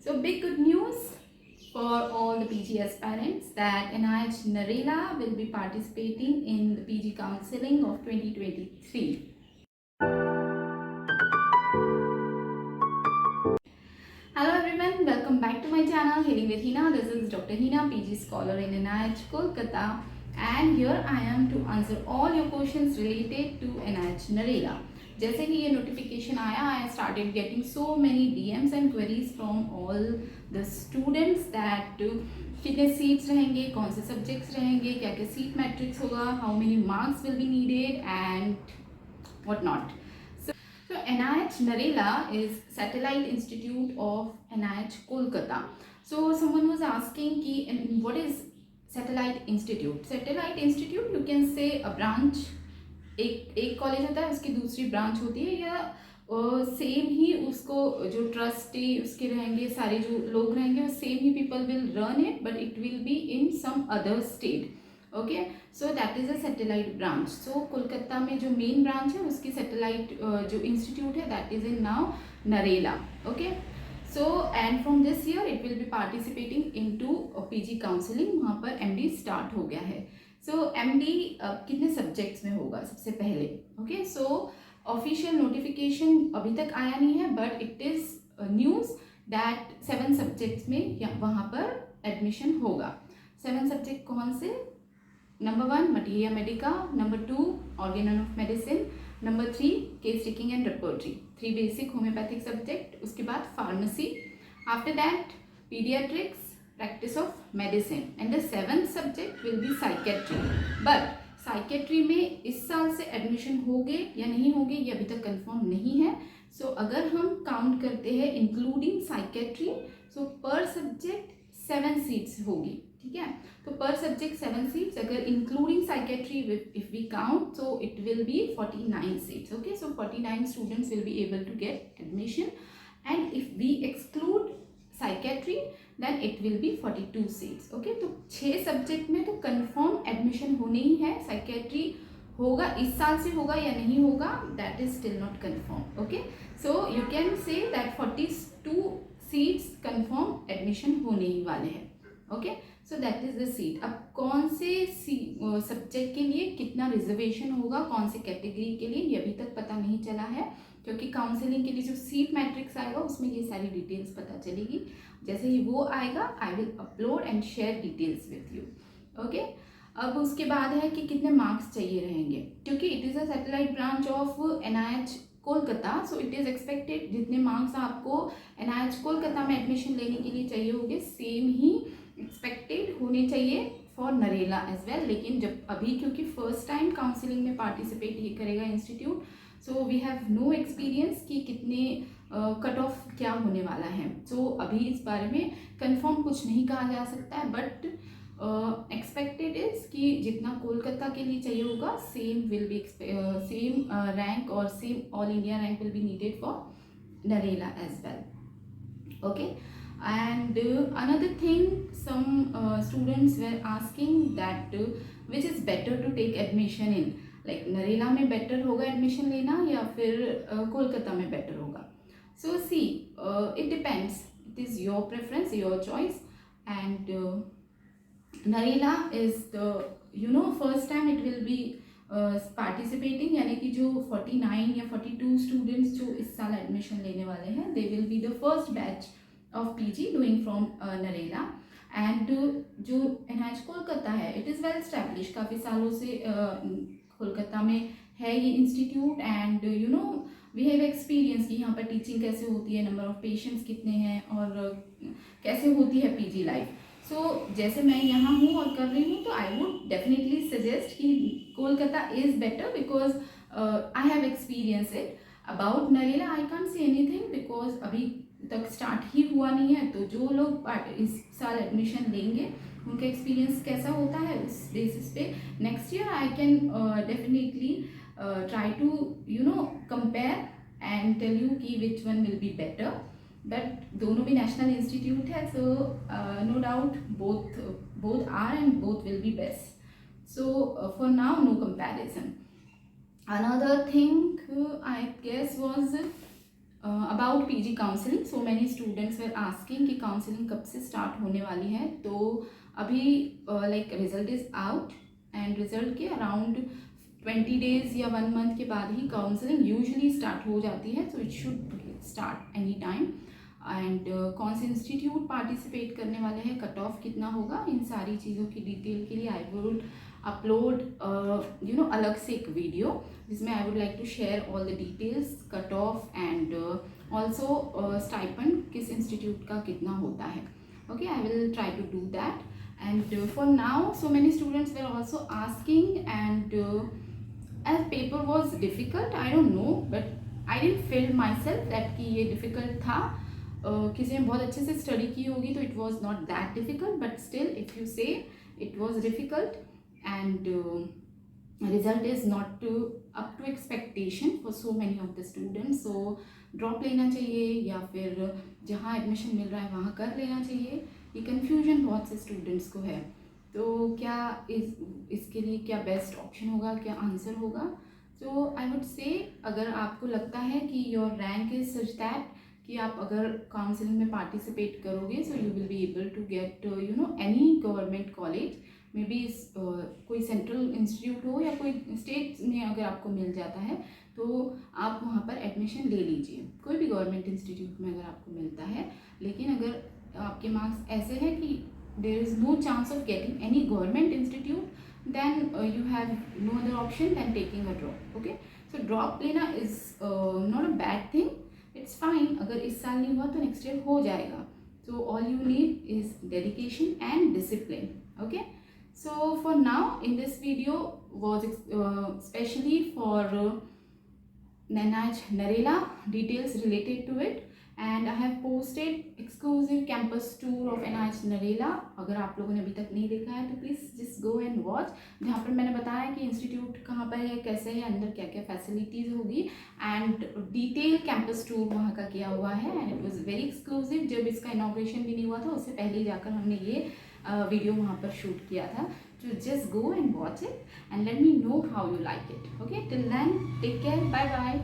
So big good news for all the PG aspirants that NIH Narela will be participating in the PG counseling of 2023. Hello everyone, welcome back to my channel Healing with Hina. This is Dr. Hina, PG scholar in NIH Kolkata, and here I am to answer all your questions related to NIH Narela. जैसे कि ये notification आया, I started getting so many DMs and queries from all the students that कितने seats रहेंगे, कौन से subjects रहेंगे, क्या क्या सीट मैट्रिक्स होगा, how many marks will be needed and what not. So NIH Narela is Satellite Institute of NIH Kolkata. So someone was asking ki, what is Satellite Institute? Satellite Institute, you can say a branch. एक college होता है, उसकी दूसरी branch होती है, या same ही उसको जो ट्रस्टी उसके रहेंगे, सारे जो लोग रहेंगे वो सेम ही people will run it, but it will be in some other state. Okay, so that is a satellite branch. So Kolkata में जो मेन ब्रांच है उसकी सैटेलाइट जो इंस्टीट्यूट है that is in now Narela. Okay, so and from this year it will be participating into PG counselling. वहाँ पर MD start हो गया है. सो एमडी कितने सब्जेक्ट्स में होगा सबसे पहले. ओके, सो ऑफिशियल नोटिफिकेशन अभी तक आया नहीं है, but it is news that 7 subjects में वहाँ पर एडमिशन होगा. 7 सब्जेक्ट कौन से? Number 1 materia Medica, number 2 Organon of medicine, number 3 case taking and repertory, 3 basic homeopathic subject. उसके बाद pharmacy, after that paediatrics, practice of medicine, and the 7th subject will be psychiatry. but psychiatry में इस साल से admission होंगे या नहीं होंगे ये अभी तक कंफर्म नहीं है. सो अगर हम काउंट करते हैं इंक्लूडिंग साइकेट्री, सो पर सब्जेक्ट 7 सीट्स होगी. ठीक है, तो पर सब्जेक्ट 7 सीट्स. अगर including psychiatry if we count, so it will be 49 seats. Okay, so 49 students will be able to get admission, and if we exclude psychiatry then it will be 42 seats. Okay, तो 6 subject में तो confirm admission होने ही है. Psychiatry होगा इस साल से होगा या नहीं होगा that is still not confirm. Okay, so you can say that 42 seats confirm admission होने ही वाले हैं. Okay, so that is the seat. अब कौन से सब्जेक्ट के लिए कितना रिजर्वेशन होगा, कौन से कैटेगरी के लिए, ये अभी तक पता नहीं चला है, क्योंकि काउंसलिंग के लिए जो सीट मैट्रिक्स आएगा उसमें ये सारी डिटेल्स पता चलेगी. जैसे ही वो आएगा I will upload and share details with you. Okay, अब उसके बाद है कि कितने मार्क्स चाहिए रहेंगे, क्योंकि it is a satellite branch of NIH Kolkata. So it is expected जितने मार्क्स आपको NIH कोलकाता में एडमिशन लेने के लिए चाहिए होंगे सेम ही एक्सपेक्टेड होने चाहिए फॉर नरेला एज वेल. लेकिन जब अभी क्योंकि फर्स्ट टाइम काउंसलिंग में पार्टिसिपेट ये करेगा institute, so we have no experience कि कितने कट ऑफ क्या होने वाला है. सो अभी इस बारे में कंफर्म कुछ नहीं कहा जा सकता है, बट एक्सपेक्टेड इज कि जितना कोलकाता के लिए चाहिए होगा same will be same rank और same all India rank will be needed for Narela as well. Okay, and another thing, some students were asking that which is better to take admission in, like Narela में better होगा admission लेना या फिर कोलकाता में better होगा. So see, it depends, it is your preference, your choice. And Narela is the first time it will be participating, यानी कि जो 49 या 42 स्टूडेंट्स जो इस साल एडमिशन लेने वाले हैं, they will be the first batch of PG doing from Narela. and जो NIH कोलकाता है इट इज़ वेल एस्टैब्लिश, काफ़ी सालों से कोलकाता में है ये institute. And we have experience कि यहाँ पर टीचिंग कैसे होती है, नंबर ऑफ पेशेंट्स कितने हैं और कैसे होती है पीजी लाइफ. सो जैसे मैं यहाँ हूँ और कर रही हूँ, तो आई वुड डेफिनेटली सजेस्ट कि Kolkata is better because I have experience it. About Narela I can't say anything because अभी तक स्टार्ट ही हुआ नहीं है. तो जो लोग इस साल एडमिशन लेंगे उनका एक्सपीरियंस कैसा होता है उस बेसिस पे next year I can definitely try to compare and tell you कि which one will be better. But दोनों भी नेशनल इंस्टीट्यूट है, so no doubt both are and both will be best. So for now no comparison. Another thing I guess was about PG counselling. So many students were asking कि counselling कब से start होने वाली है। तो अभी like result is out and result के around 20 days या 1 मंथ के बाद ही काउंसलिंग यूजुअली स्टार्ट हो जाती है। So it should start any time. And कौन से इंस्टीट्यूट पार्टिसिपेट करने वाले हैं, कट ऑफ कितना होगा, इन सारी चीज़ों की डिटेल के लिए आई विल अपलोड अलग से एक वीडियो जिसमें I would like to share all the details, cut off and also stipend किस इंस्टीट्यूट का कितना होता है। Okay, I will try to do that. And for now, so many students were also asking, and as paper was difficult, I don't know, but I didn't feel myself that कि ये difficult था। किसी ने बहुत अच्छे से study की होगी तो it was not that difficult, but still if you say it was difficult and result is not up to expectation for so many of the students, so drop लेना चाहिए या फिर जहाँ एडमिशन मिल रहा है वहाँ कर लेना चाहिए, ये कन्फ्यूजन बहुत से स्टूडेंट्स को है। तो क्या इसके लिए क्या बेस्ट ऑप्शन होगा, क्या आंसर होगा? सो आई वुड से अगर आपको लगता है कि your rank is such that कि आप अगर काउंसलिंग में पार्टिसिपेट करोगे so you will be able to get any government college, may be कोई सेंट्रल इंस्टीट्यूट हो या कोई स्टेट में अगर आपको मिल जाता है तो आप वहाँ पर एडमिशन ले लीजिए, कोई भी गवर्नमेंट इंस्टीट्यूट में अगर आपको मिलता है। लेकिन अगर आपके मार्क्स ऐसे हैं कि there is no chance of getting any government institute, then you have no other option than taking a drop. Okay, so drop लेना is not a bad thing, it's fine. अगर इस साल नहीं हुआ तो नेक्स्ट ईयर हो जाएगा। So all you need is dedication and discipline. Okay, so for now in this video was specially for NIH Narela, details related to it, and I have posted exclusive campus tour of NIH Narela। अगर आप लोगों ने अभी तक नहीं देखा है तो please just go and watch, जहाँ पर मैंने बताया कि इंस्टीट्यूट कहाँ पर है, कैसे है, अंदर क्या क्या फैसिलिटीज़ होगी, एंड डिटेल कैंपस टूर वहाँ का किया हुआ है। And it was very exclusive. जब इसका इनॉग्रेशन भी नहीं हुआ था उससे पहले ही जाकर हमने ये वीडियो वहाँ पर शूट किया था। So just go and watch it and let me know how you like it. Okay, till then, take care. Bye bye.